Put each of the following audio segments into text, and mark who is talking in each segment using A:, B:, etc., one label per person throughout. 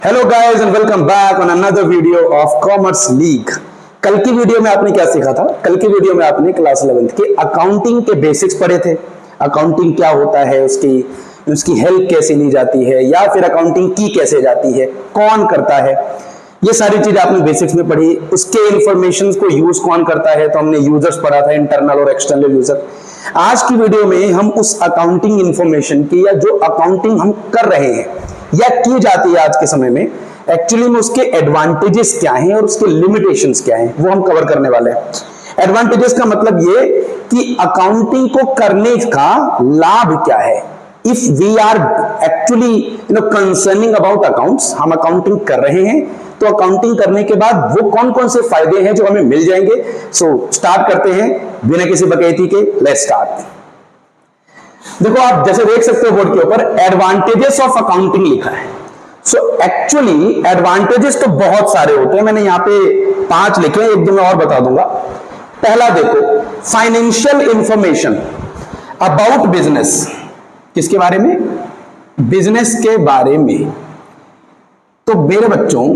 A: Hello guys and welcome back on another video of commerce league. कल की video में आपने क्या सीखा था? कल की वीडियो में आपने क्लास 11th के अकाउंटिंग के बेसिक्स पढ़े थे। अकाउंटिंग क्या होता है, उसकी हेल्प कैसे ली जाती है, या फिर अकाउंटिंग की कैसे जाती है, कौन करता है, ये सारी चीजें आपने बेसिक्स में पढ़ी। उसके इंफॉर्मेशन को यूज कौन करता है, तो हमने यूजर्स पढ़ा था, इंटरनल और एक्सटर्नल यूजर। आज की वीडियो में हम उस अकाउंटिंग इंफॉर्मेशन की, या जो अकाउंटिंग हम कर रहे हैं या की जाती है आज के समय में, एक्चुअली में उसके एडवांटेजेस क्या हैं और उसके लिमिटेशंस क्या हैं, वो हम कवर करने वाले हैं। एडवांटेजेस का मतलब ये कि अकाउंटिंग को करने का लाभ क्या है। If we are actually concerning about accounts, हम अकाउंटिंग कर रहे हैं, तो अकाउंटिंग करने के बाद वो कौन कौन से फायदे हैं जो हमें मिल जाएंगे। सो स्टार्ट करते हैं बिना किसी बकैती के। Let's start. देखो, आप जैसे देख सकते हो बोर्ड के ऊपर एडवांटेजेस ऑफ अकाउंटिंग लिखा है। सो एक्चुअली एडवांटेजेस तो बहुत सारे होते हैं, मैंने यहां पे 5 लिखे हैं, एक दो मैं और बता दूंगा। पहला देखो, फाइनेंशियल इंफॉर्मेशन अबाउट बिजनेस। किसके बारे में? बिजनेस के बारे में। तो मेरे बच्चों,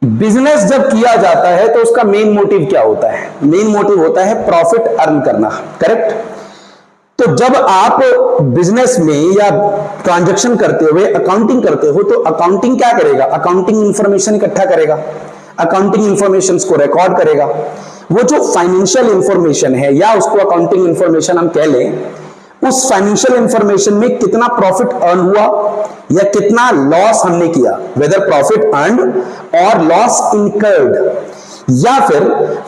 A: बिजनेस जब किया जाता है तो उसका मेन मोटिव क्या होता है? मेन मोटिव होता है प्रॉफिट अर्न करना, करेक्ट? तो जब आप बिजनेस में या ट्रांजैक्शन करते हुए अकाउंटिंग करते हो, तो अकाउंटिंग क्या करेगा? अकाउंटिंग इंफॉर्मेशन इकट्ठा करेगा, अकाउंटिंग इंफॉर्मेशन को रिकॉर्ड करेगा। वो जो फाइनेंशियल इंफॉर्मेशन है, या उसको अकाउंटिंग इंफॉर्मेशन हम कह लें, उस फाइनेंशियल इंफॉर्मेशन में कितना प्रॉफिट अर्न हुआ या कितना लॉस हमने किया, वेदर प्रॉफिट अर्न और लॉस इनकर्ड, या फिर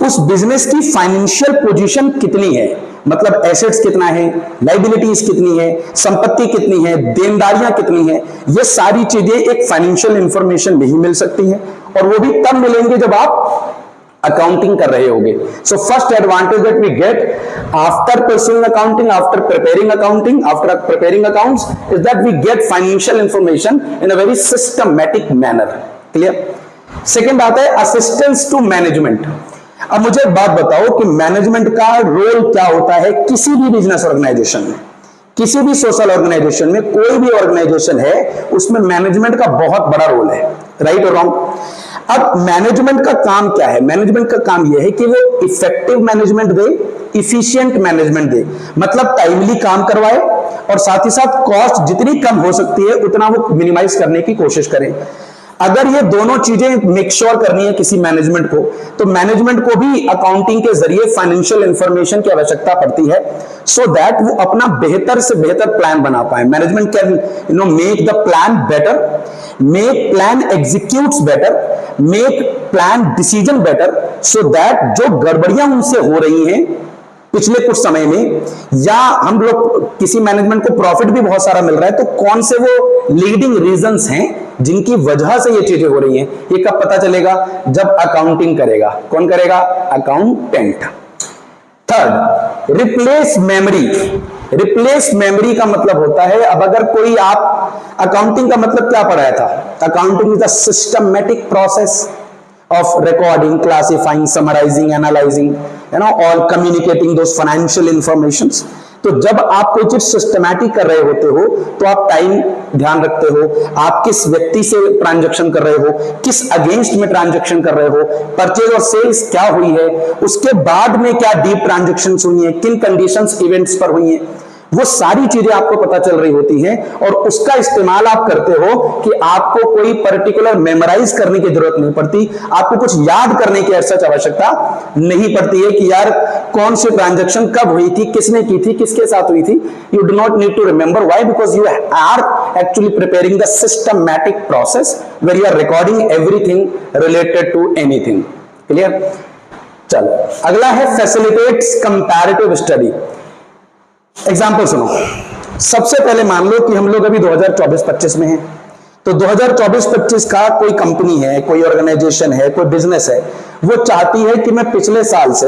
A: उस बिजनेस की फाइनेंशियल पोजीशन कितनी है, मतलब एसेट्स कितना है, लाइबिलिटीज कितनी है, संपत्ति कितनी है, देनदारियां कितनी है, ये सारी चीजें एक फाइनेंशियल इंफॉर्मेशन में ही मिल सकती हैं, और वो भी तब मिलेंगे जब आप अकाउंटिंग कर रहे होगे। So first advantage that we get after pursuing accounting, after preparing accounting, after preparing accounts, is that we get financial information in a very systematic manner. Clear? Second आता है असिस्टेंस टू मैनेजमेंट। अब मुझे एक बात बताओ कि management का role क्या होता है किसी भी बिजनेस ऑर्गेनाइजेशन में, किसी भी सोशल ऑर्गेनाइजेशन में, कोई भी ऑर्गेनाइजेशन है, उसमें मैनेजमेंट का बहुत बड़ा रोल है। राइट और रॉन्ग? अब मैनेजमेंट का काम क्या है? मैनेजमेंट का काम यह है कि वो इफेक्टिव मैनेजमेंट दे, इफिशिएंट मैनेजमेंट दे, मतलब टाइमली काम करवाए, और साथ ही साथ कॉस्ट जितनी कम हो सकती है उतना वो मिनिमाइज करने की कोशिश करें। अगर ये दोनों चीजें मेक श्योर करनी है किसी मैनेजमेंट को, तो मैनेजमेंट को भी अकाउंटिंग के जरिए फाइनेंशियल इंफॉर्मेशन की आवश्यकता पड़ती है, सो दैट वो अपना बेहतर से बेहतर प्लान बना पाए। Management can make the plan better, make plan executes better, make plan decision better, so that जो गड़बड़ियां उनसे हो रही हैं पिछले कुछ समय में, या हम लोग किसी मैनेजमेंट को प्रॉफिट भी बहुत सारा मिल रहा है, तो कौन से वो लीडिंग रीजंस हैं जिनकी वजह से ये चीजें हो रही हैं, ये कब पता चलेगा? जब अकाउंटिंग करेगा। कौन करेगा? Accountant. Third, replace memory. Replace memory का मतलब होता है, अब अगर कोई आप अकाउंटिंग का मतलब क्या पढ़ाया था? Accounting is the systematic process of recording, classifying, summarizing, analyzing, all communicating those financial informations। तो जब आप कोई चीज सिस्टमैटिक कर रहे होते हो, तो आप टाइम ध्यान रखते हो, आप किस व्यक्ति से ट्रांजैक्शन कर रहे हो, किस अगेंस्ट में ट्रांजैक्शन कर रहे हो, परचेज और सेल्स क्या हुई है, उसके बाद में क्या डीप ट्रांजैक्शंस हुई हैं, किन कंडीशंस इवेंट्स पर हुई हैं, वो सारी चीजें आपको पता चल रही होती हैं, और उसका इस्तेमाल आप करते हो कि आपको कोई पर्टिकुलर मेमोराइज करने की जरूरत नहीं पड़ती, आपको कुछ याद करने की ऐसा आवश्यकता नहीं पड़ती है कि यार कौन सी ट्रांजैक्शन कब हुई थी, किसने की थी, किसके साथ हुई थी। You do not need to remember. Why? Because you are actually preparing the systematic process where you are recording everything related to anything. Clear? चलो, अगला है फैसिलिटेट्स कंपैरेटिव स्टडी। एग्जाम्पल सुनो। सबसे पहले मान लो कि हम लोग अभी 2024-25 में हैं, तो 2024-25 का कोई कंपनी है, कोई ऑर्गेनाइजेशन है, कोई बिजनेस है, वो चाहती है कि मैं पिछले साल से,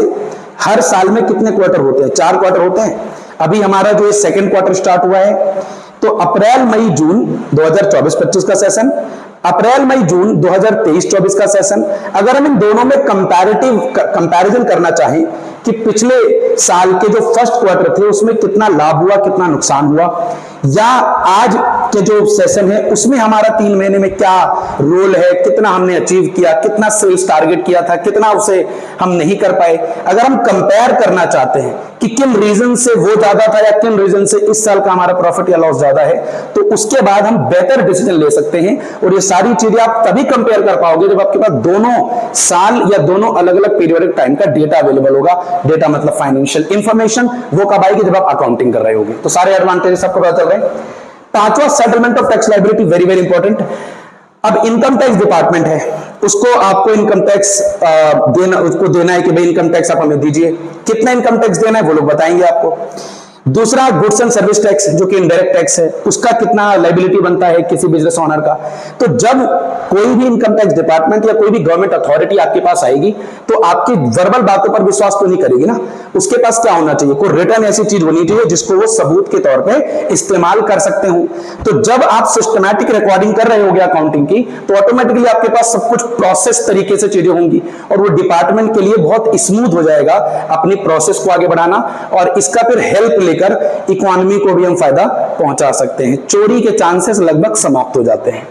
A: हर साल में कितने क्वार्टर होते हैं? 4 क्वार्टर होते हैं। अभी हमारा जो सेकंड क्वार्टर स्टार्ट हुआ है, तो अप्रैल मई जून 2024-25 का सेशन, अप्रैल मई जून 2023-24 का सेशन। अगर हम इन दोनों में कंपैरिजन करना चाहें कि पिछले साल के जो फर्स्ट क्वार्टर थे उसमें कितना लाभ हुआ, कितना नुकसान हुआ, या आज के जो सेशन है उसमें हमारा 3 महीने में क्या रोल है, कितना हमने अचीव किया, कितना सेल्स टारगेट किया था, कितना उसे हम नहीं कर पाए। अगर हम कंपेयर करना चाहते हैं कि किन रीजन से वो ज्यादा था या किन रीजन से इस साल का हमारा प्रॉफिट या लॉस ज्यादा है, तो उसके बाद हम बेहतर डिसीजन ले सकते हैं। और ये सारी चीजें आप तभी कंपेयर कर पाओगे जब आपके पास दोनों साल या दोनों अलग अलग पीरियोडिक टाइम का डेटा अवेलेबल होगा। डेटा मतलब फाइनेंशियल इंफॉर्मेशन, वो कब आएगी जब आप अकाउंटिंग कर रहे होगे। तो सारे एडवांटेजेस आपको पता चल रहे हैं। पांचवा, settlement of tax liability, very very important. अब इनकम टैक्स डिपार्टमेंट है, उसको आपको इनकम टैक्स उसको देना है कि भाई इनकम टैक्स आप हमें दीजिए। कितना इनकम टैक्स देना है वो लोग बताएंगे आपको। दूसरा, गुड्स एंड सर्विस टैक्स जो कि इनडायरेक्ट टैक्स है, उसका कितना लायबिलिटी बनता है किसी बिजनेस ओनर का। तो जब कोई भी इनकम टैक्स डिपार्टमेंट या कोई भी गवर्नमेंट अथॉरिटी आपके पास आएगी तो आपकी वर्बल बातों पर विश्वास तो नहीं करेगी ना। उसके पास क्या होना चाहिए, कोई रिटर्न ऐसी चीज होनी चाहिए जिसको वो सबूत के तौर पे इस्तेमाल कर सकते हो। तो जब आप सिस्टमैटिक रिकॉर्डिंग कर रहे होगे अकाउंटिंग की, तो ऑटोमेटिकली आपके पास सब कुछ प्रोसेस तरीके से चीजें होंगी और वो डिपार्टमेंट के लिए बहुत स्मूथ हो जाएगा अपनी प्रोसेस को आगे बढ़ाना। और इसका फिर हेल्प लेकर इकोनॉमी को भी हम फायदा पहुंचा सकते हैं। चोरी के चांसेस लगभग समाप्त हो जाते हैं।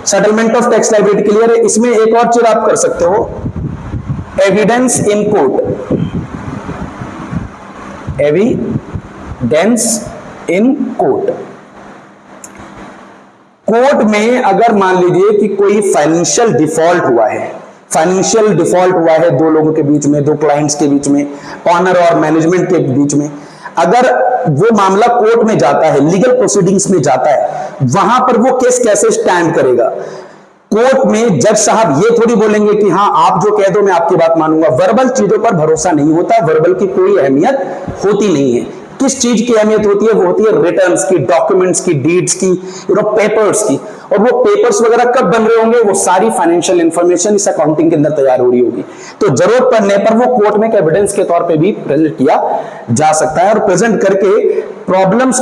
A: Settlement of tax liability clear है। इसमें एक और चीज आप कर सकते हो, evidence in court. Evidence in court, court में अगर मान लीजिए कि कोई फाइनेंशियल डिफॉल्ट हुआ है, फाइनेंशियल डिफॉल्ट हुआ है दो लोगों के बीच में, दो क्लाइंट्स के बीच में, ऑनर और मैनेजमेंट के बीच में, अगर वो मामला कोर्ट में जाता है, लीगल प्रोसीडिंग्स में जाता है, वहां पर वो केस कैसे स्टैंड करेगा। कोर्ट में जज साहब ये थोड़ी बोलेंगे कि हाँ आप जो कह दो मैं आपकी बात मानूंगा। वर्बल चीजों पर भरोसा नहीं होता, वर्बल की कोई अहमियत होती नहीं है। किस चीज की अहमियत होती है, वो होती है रिटर्न्स की, डॉक्यूमेंट्स की, डीड्स की, पेपर्स की। और वो पेपर्स वगैरह कब बन रहे होंगे, वो सारी फाइनेंशियल इंफॉर्मेशन इस अकाउंटिंग के अंदर तैयार हो रही होगी। तो जरूरत पड़ने पर वो कोर्ट में एविडेंस के तौर पे भी प्रेजेंट किया जा सकता है और प्रेजेंट करके प्रॉब्लम्स